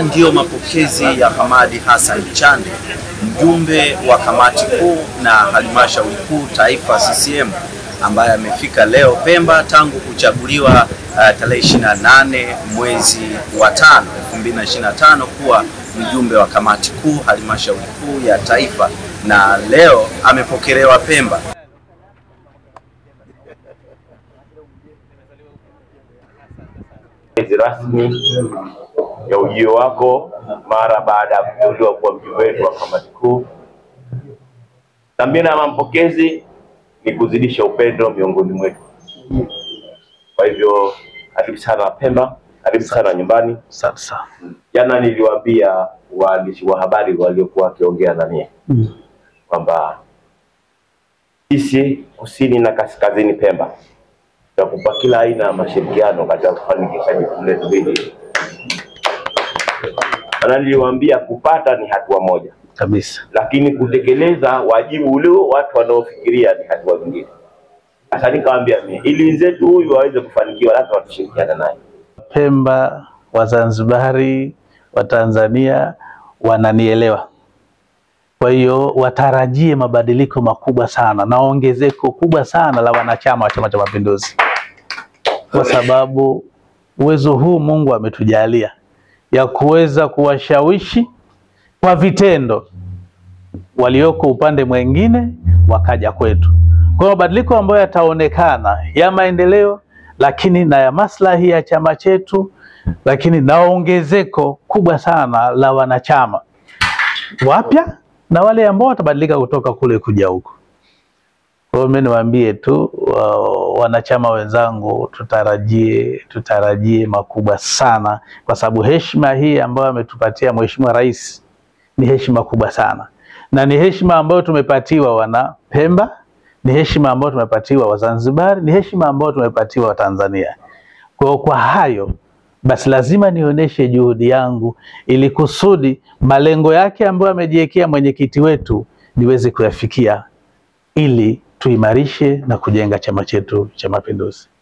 Ndiyo mapokezi ya Hamadi Hassan Chande, mjumbe wa kamati kuu na halmashauri kuu taifa CCM, ambaye amefika leo Pemba tangu kuchaguliwa tarehe 28 mwezi wa 5 2025 kuwa mjumbe wa kamati kuu halmashauri kuu ya taifa, na leo amepokelewa Pemba. Rasmi ya ujio wako mara baada ya kuteuliwa kuwa mjumbe wetu wa kamati kuu. Dhamira ya mapokezi ni kuzidisha upendo miongoni mwetu. Kwa hivyo karibu sana Pemba, karibu sana nyumbani. Sasa jana niliwaambia waandishi wa habari waliokuwa wakiongea nani kwamba sisi kusini na kaskazini Pemba tutakupa kila aina ya mashirikiano katika kufanikisha jukumu letu hili. Na niliwaambia kupata ni hatua moja kabisa, lakini kutekeleza wajibu ule watu wanaofikiria ni hatua nyingine. Sasa nikawaambia ili wenzetu huyu waweze kufanikiwa lazima tushirikiane naye. Pemba, Wazanzibari, Watanzania wananielewa. Kwa hiyo watarajie mabadiliko makubwa sana na ongezeko kubwa sana la wanachama wa Chama cha Mapinduzi, kwa sababu uwezo huu Mungu ametujalia ya kuweza kuwashawishi kwa vitendo walioko upande mwingine wakaja kwetu. Kwa mabadiliko ambayo yataonekana ya maendeleo, lakini na ya maslahi ya chama chetu, lakini na ongezeko kubwa sana la wanachama wapya na wale ambao watabadilika kutoka kule kuja huko. Kwa hiyo mimi niwaambie tu wanachama wenzangu, tutarajie makubwa sana, kwa sababu heshima hii ambayo ametupatia Mheshimiwa Rais ni heshima kubwa sana, na ni heshima ambayo tumepatiwa wana Pemba, ni heshima ambayo tumepatiwa Wazanzibari, ni heshima ambayo tumepatiwa Watanzania. Kwa hayo basi lazima nionyeshe juhudi yangu ili kusudi malengo yake ambayo amejiwekea mwenyekiti wetu niweze kuyafikia, ili tuimarishe na kujenga chama chetu cha Mapinduzi.